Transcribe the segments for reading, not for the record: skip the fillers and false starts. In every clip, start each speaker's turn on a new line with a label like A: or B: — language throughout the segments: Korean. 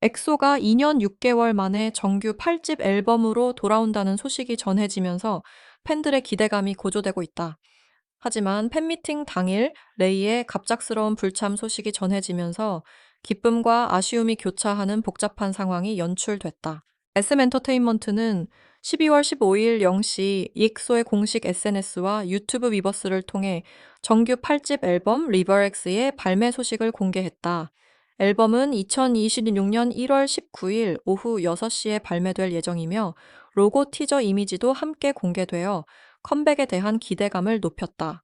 A: 엑소가 2년 6개월 만에 정규 8집 앨범으로 돌아온다는 소식이 전해지면서 팬들의 기대감이 고조되고 있다. 하지만 팬미팅 당일 레이의 갑작스러운 불참 소식이 전해지면서 기쁨과 아쉬움이 교차하는 복잡한 상황이 연출됐다. SM 엔터테인먼트는 12월 15일 0시 이엑소의 공식 SNS와 유튜브 위버스를 통해 정규 8집 앨범 리버엑스의 발매 소식을 공개했다. 앨범은 2026년 1월 19일 오후 6시에 발매될 예정이며 로고 티저 이미지도 함께 공개되어 컴백에 대한 기대감을 높였다.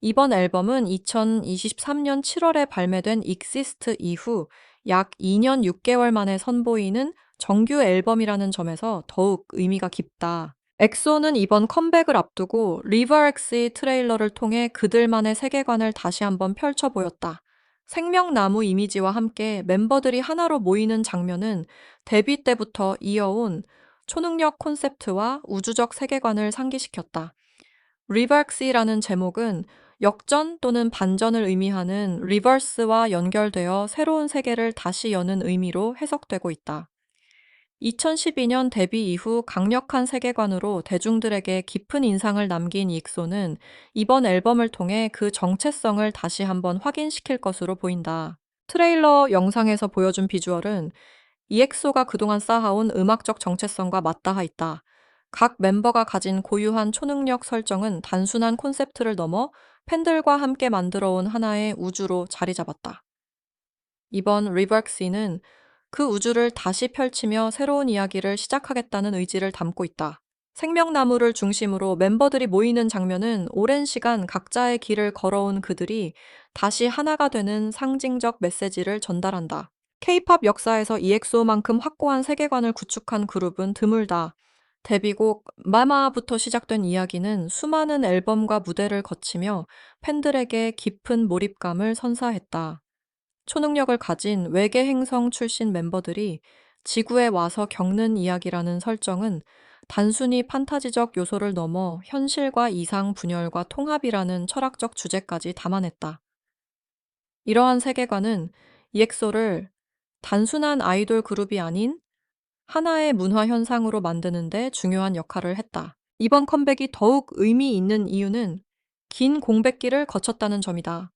A: 이번 앨범은 2023년 7월에 발매된 익시스트 이후 약 2년 6개월 만에 선보이는 정규 앨범이라는 점에서 더욱 의미가 깊다. 엑소는 이번 컴백을 앞두고 리버엑스의 트레일러를 통해 그들만의 세계관을 다시 한번 펼쳐 보였다. 생명나무 이미지와 함께 멤버들이 하나로 모이는 장면은 데뷔 때부터 이어온 초능력 콘셉트와 우주적 세계관을 상기시켰다. 리버스라는 제목은 역전 또는 반전을 의미하는 리버스와 연결되어 새로운 세계를 다시 여는 의미로 해석되고 있다. 2012년 데뷔 이후 강력한 세계관으로 대중들에게 깊은 인상을 남긴 익소는 이번 앨범을 통해 그 정체성을 다시 한번 확인시킬 것으로 보인다. 트레일러 영상에서 보여준 비주얼은 EXO가 그동안 쌓아온 음악적 정체성과 맞닿아 있다. 각 멤버가 가진 고유한 초능력 설정은 단순한 콘셉트를 넘어 팬들과 함께 만들어온 하나의 우주로 자리 잡았다. 이번 리버스는 그 우주를 다시 펼치며 새로운 이야기를 시작하겠다는 의지를 담고 있다. 생명나무를 중심으로 멤버들이 모이는 장면은 오랜 시간 각자의 길을 걸어온 그들이 다시 하나가 되는 상징적 메시지를 전달한다. K-팝 역사에서 EXO만큼 확고한 세계관을 구축한 그룹은 드물다. 데뷔곡 마마부터 시작된 이야기는 수많은 앨범과 무대를 거치며 팬들에게 깊은 몰입감을 선사했다. 초능력을 가진 외계 행성 출신 멤버들이 지구에 와서 겪는 이야기라는 설정은 단순히 판타지적 요소를 넘어 현실과 이상 분열과 통합이라는 철학적 주제까지 담아냈다. 이러한 세계관은 EXO를 단순한 아이돌 그룹이 아닌 하나의 문화 현상으로 만드는데 중요한 역할을 했다. 이번 컴백이 더욱 의미 있는 이유는 긴 공백기를 거쳤다는 점이다.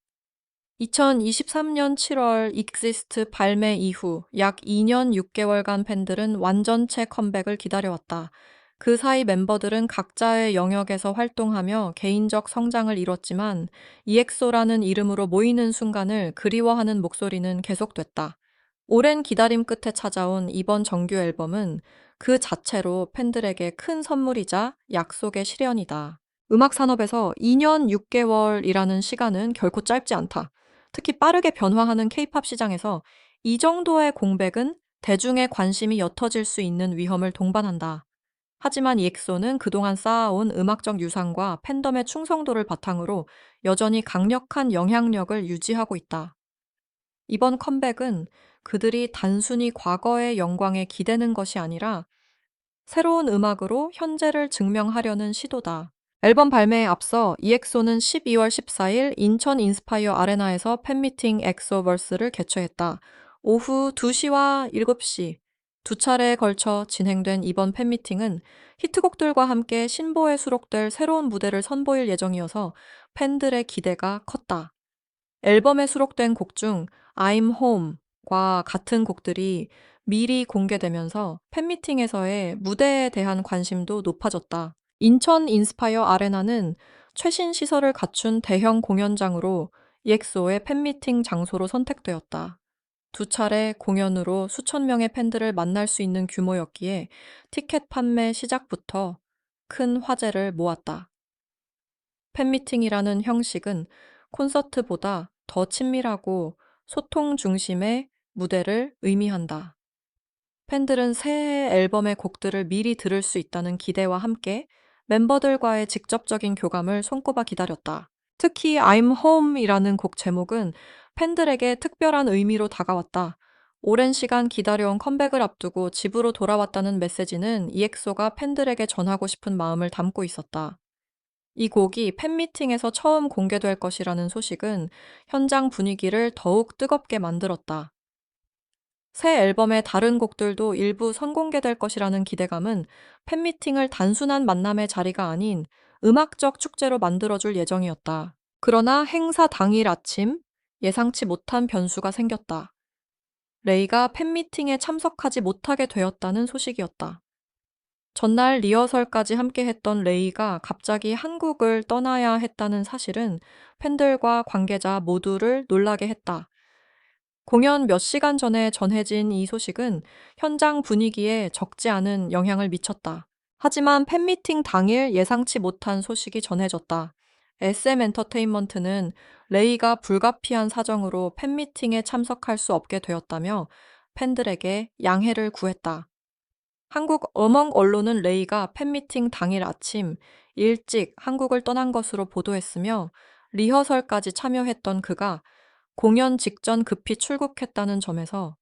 A: 2023년 7월 익시스트 발매 이후 약 2년 6개월간 팬들은 완전체 컴백을 기다려왔다. 그 사이 멤버들은 각자의 영역에서 활동하며 개인적 성장을 이뤘지만 EXO라는 이름으로 모이는 순간을 그리워하는 목소리는 계속됐다. 오랜 기다림 끝에 찾아온 이번 정규 앨범은 그 자체로 팬들에게 큰 선물이자 약속의 실현이다. 음악 산업에서 2년 6개월이라는 시간은 결코 짧지 않다. 특히 빠르게 변화하는 케이팝 시장에서 이 정도의 공백은 대중의 관심이 옅어질 수 있는 위험을 동반한다. 하지만 EXO는 그동안 쌓아온 음악적 유산과 팬덤의 충성도를 바탕으로 여전히 강력한 영향력을 유지하고 있다. 이번 컴백은 그들이 단순히 과거의 영광에 기대는 것이 아니라 새로운 음악으로 현재를 증명하려는 시도다. 앨범 발매에 앞서 EXO는 12월 14일 인천 인스파이어 아레나에서 팬미팅 엑소버스를 개최했다. 오후 2시와 7시 두 차례에 걸쳐 진행된 이번 팬미팅은 히트곡들과 함께 신보에 수록될 새로운 무대를 선보일 예정이어서 팬들의 기대가 컸다. 앨범에 수록된 곡 중 I'm Home과 같은 곡들이 미리 공개되면서 팬미팅에서의 무대에 대한 관심도 높아졌다. 인천 인스파이어 아레나는 최신 시설을 갖춘 대형 공연장으로 EXO의 팬미팅 장소로 선택되었다. 두 차례 공연으로 수천 명의 팬들을 만날 수 있는 규모였기에 티켓 판매 시작부터 큰 화제를 모았다. 팬미팅이라는 형식은 콘서트보다 더 친밀하고 소통 중심의 무대를 의미한다. 팬들은 새해 앨범의 곡들을 미리 들을 수 있다는 기대와 함께 멤버들과의 직접적인 교감을 손꼽아 기다렸다. 특히 I'm Home이라는 곡 제목은 팬들에게 특별한 의미로 다가왔다. 오랜 시간 기다려온 컴백을 앞두고 집으로 돌아왔다는 메시지는 EXO가 팬들에게 전하고 싶은 마음을 담고 있었다. 이 곡이 팬미팅에서 처음 공개될 것이라는 소식은 현장 분위기를 더욱 뜨겁게 만들었다. 새 앨범의 다른 곡들도 일부 선공개될 것이라는 기대감은 팬미팅을 단순한 만남의 자리가 아닌 음악적 축제로 만들어줄 예정이었다. 그러나 행사 당일 아침, 예상치 못한 변수가 생겼다. 레이가 팬미팅에 참석하지 못하게 되었다는 소식이었다. 전날 리허설까지 함께 했던 레이가 갑자기 한국을 떠나야 했다는 사실은 팬들과 관계자 모두를 놀라게 했다. 공연 몇 시간 전에 전해진 이 소식은 현장 분위기에 적지 않은 영향을 미쳤다. 하지만 팬미팅 당일 예상치 못한 소식이 전해졌다. SM 엔터테인먼트는 레이가 불가피한 사정으로 팬미팅에 참석할 수 없게 되었다며 팬들에게 양해를 구했다. 한국 어멍 언론은 레이가 팬미팅 당일 아침 일찍 한국을 떠난 것으로 보도했으며 리허설까지 참여했던 그가 공연 직전 급히 출국했다는 점에서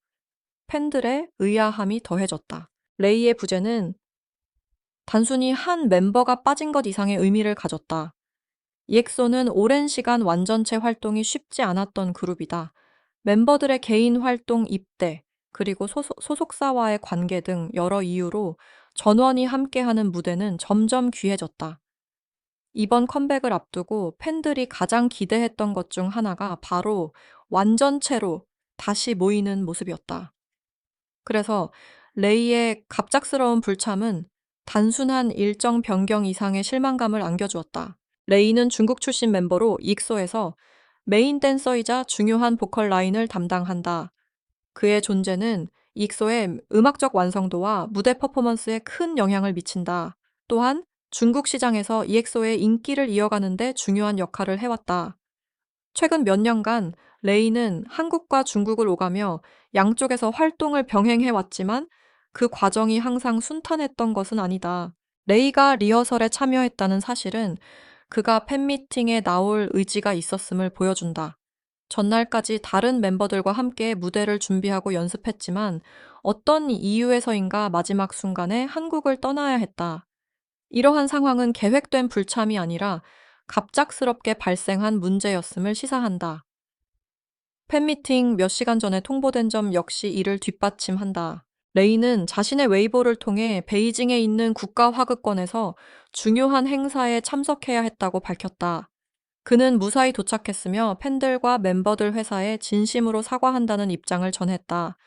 A: 팬들의 의아함이 더해졌다. 레이의 부재는 단순히 한 멤버가 빠진 것 이상의 의미를 가졌다. EXO는 오랜 시간 완전체 활동이 쉽지 않았던 그룹이다. 멤버들의 개인 활동 입대, 그리고 소속사와의 관계 등 여러 이유로 전원이 함께하는 무대는 점점 귀해졌다. 이번 컴백을 앞두고 팬들이 가장 기대했던 것 중 하나가 바로 완전체로 다시 모이는 모습이었다. 그래서 레이의 갑작스러운 불참은 단순한 일정 변경 이상의 실망감을 안겨주었다. 레이는 중국 출신 멤버로 익소에서 메인 댄서이자 중요한 보컬 라인을 담당한다. 그의 존재는 익소의 음악적 완성도와 무대 퍼포먼스에 큰 영향을 미친다. 또한 중국 시장에서 EXO의 인기를 이어가는 데 중요한 역할을 해왔다. 최근 몇 년간 레이는 한국과 중국을 오가며 양쪽에서 활동을 병행해왔지만 그 과정이 항상 순탄했던 것은 아니다. 레이가 리허설에 참여했다는 사실은 그가 팬미팅에 나올 의지가 있었음을 보여준다. 전날까지 다른 멤버들과 함께 무대를 준비하고 연습했지만 어떤 이유에서인가 마지막 순간에 한국을 떠나야 했다. 이러한 상황은 계획된 불참이 아니라 갑작스럽게 발생한 문제였음을 시사한다. 팬미팅 몇 시간 전에 통보된 점 역시 이를 뒷받침한다. 레이는 자신의 웨이보를 통해 베이징에 있는 국가화극권에서 중요한 행사에 참석해야 했다고 밝혔다. 그는 무사히 도착했으며 팬들과 멤버들 회사에 진심으로 사과한다는 입장을 전했다.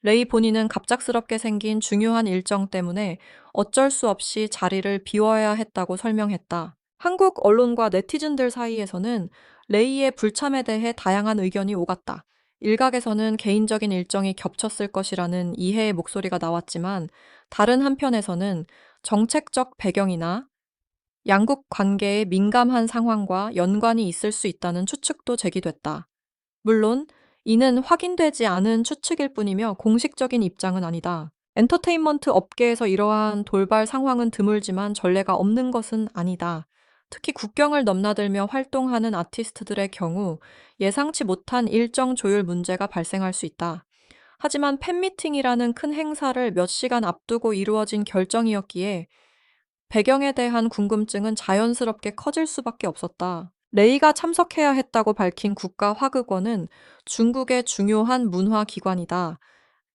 A: 레이 본인은 갑작스럽게 생긴 중요한 일정 때문에 어쩔 수 없이 자리를 비워야 했다고 설명했다. 한국 언론과 네티즌들 사이에서는 레이의 불참에 대해 다양한 의견이 오갔다. 일각에서는 개인적인 일정이 겹쳤을 것이라는 이해의 목소리가 나왔지만 다른 한편에서는 정책적 배경이나 양국 관계에 민감한 상황과 연관이 있을 수 있다는 추측도 제기됐다. 물론 이는 확인되지 않은 추측일 뿐이며 공식적인 입장은 아니다. 엔터테인먼트 업계에서 이러한 돌발 상황은 드물지만 전례가 없는 것은 아니다. 특히 국경을 넘나들며 활동하는 아티스트들의 경우 예상치 못한 일정 조율 문제가 발생할 수 있다. 하지만 팬미팅이라는 큰 행사를 몇 시간 앞두고 이루어진 결정이었기에 배경에 대한 궁금증은 자연스럽게 커질 수밖에 없었다. 레이가 참석해야 했다고 밝힌 국가화극원은 중국의 중요한 문화기관이다.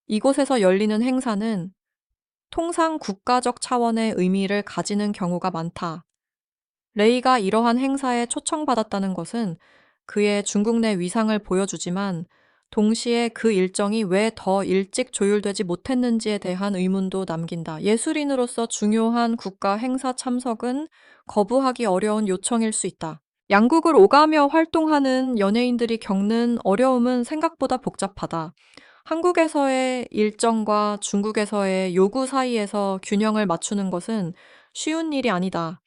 A: 이곳에서 열리는 행사는 통상 국가적 차원의 의미를 가지는 경우가 많다. 레이가 이러한 행사에 초청받았다는 것은 그의 중국 내 위상을 보여주지만 동시에 그 일정이 왜 더 일찍 조율되지 못했는지에 대한 의문도 남긴다. 예술인으로서 중요한 국가 행사 참석은 거부하기 어려운 요청일 수 있다. 양국을 오가며 활동하는 연예인들이 겪는 어려움은 생각보다 복잡하다. 한국에서의 일정과 중국에서의 요구 사이에서 균형을 맞추는 것은 쉬운 일이 아니다.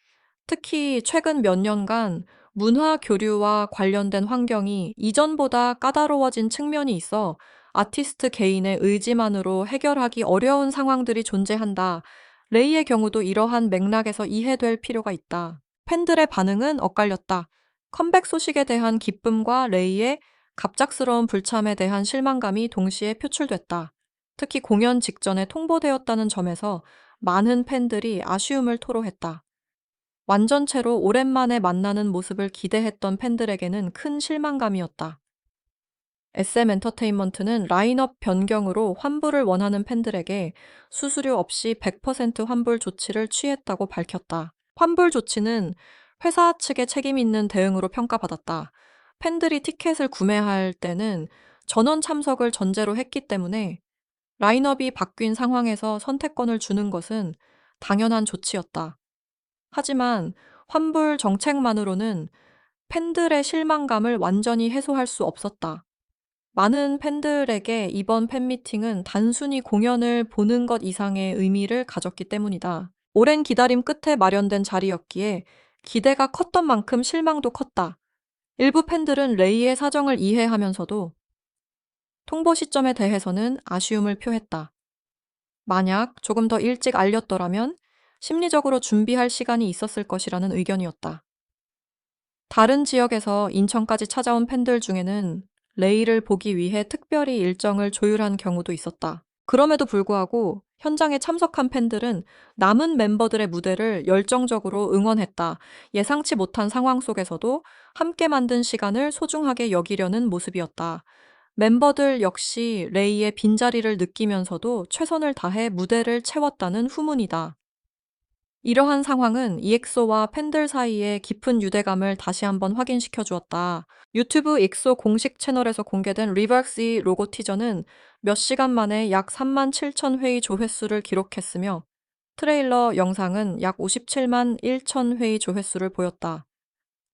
A: 특히 최근 몇 년간 문화 교류와 관련된 환경이 이전보다 까다로워진 측면이 있어 아티스트 개인의 의지만으로 해결하기 어려운 상황들이 존재한다. 레이의 경우도 이러한 맥락에서 이해될 필요가 있다. 팬들의 반응은 엇갈렸다. 컴백 소식에 대한 기쁨과 레이의 갑작스러운 불참에 대한 실망감이 동시에 표출됐다. 특히 공연 직전에 통보되었다는 점에서 많은 팬들이 아쉬움을 토로했다. 완전체로 오랜만에 만나는 모습을 기대했던 팬들에게는 큰 실망감이었다. SM 엔터테인먼트는 라인업 변경으로 환불을 원하는 팬들에게 수수료 없이 100% 환불 조치를 취했다고 밝혔다. 환불 조치는 회사 측의 책임 있는 대응으로 평가받았다. 팬들이 티켓을 구매할 때는 전원 참석을 전제로 했기 때문에 라인업이 바뀐 상황에서 선택권을 주는 것은 당연한 조치였다. 하지만 환불 정책만으로는 팬들의 실망감을 완전히 해소할 수 없었다. 많은 팬들에게 이번 팬미팅은 단순히 공연을 보는 것 이상의 의미를 가졌기 때문이다. 오랜 기다림 끝에 마련된 자리였기에 기대가 컸던 만큼 실망도 컸다. 일부 팬들은 레이의 사정을 이해하면서도 통보 시점에 대해서는 아쉬움을 표했다. 만약 조금 더 일찍 알렸더라면 심리적으로 준비할 시간이 있었을 것이라는 의견이었다. 다른 지역에서 인천까지 찾아온 팬들 중에는 레이를 보기 위해 특별히 일정을 조율한 경우도 있었다. 그럼에도 불구하고 현장에 참석한 팬들은 남은 멤버들의 무대를 열정적으로 응원했다. 예상치 못한 상황 속에서도 함께 만든 시간을 소중하게 여기려는 모습이었다. 멤버들 역시 레이의 빈자리를 느끼면서도 최선을 다해 무대를 채웠다는 후문이다. 이러한 상황은 EXO와 팬들 사이의 깊은 유대감을 다시 한번 확인시켜 주었다. 유튜브 엑소 공식 채널에서 공개된 리버스 로고 티저는 몇 시간 만에 약 3만 7천 회의 조회수를 기록했으며 트레일러 영상은 약 57만 1천 회의 조회수를 보였다.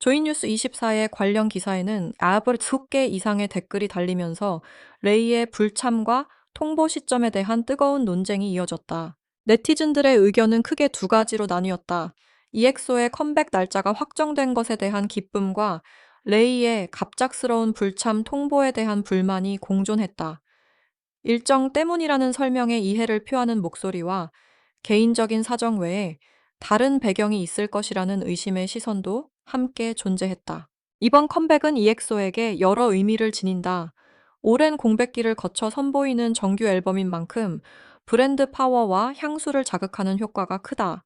A: 조이뉴스 24의 관련 기사에는 아브르 2개 이상의 댓글이 달리면서 레이의 불참과 통보 시점에 대한 뜨거운 논쟁이 이어졌다. 네티즌들의 의견은 크게 두 가지로 나뉘었다. EXO의 컴백 날짜가 확정된 것에 대한 기쁨과 레이의 갑작스러운 불참 통보에 대한 불만이 공존했다. 일정 때문이라는 설명에 이해를 표하는 목소리와 개인적인 사정 외에 다른 배경이 있을 것이라는 의심의 시선도 함께 존재했다. 이번 컴백은 EXO에게 여러 의미를 지닌다. 오랜 공백기를 거쳐 선보이는 정규 앨범인 만큼 브랜드 파워와 향수를 자극하는 효과가 크다.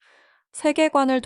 A: 세계관을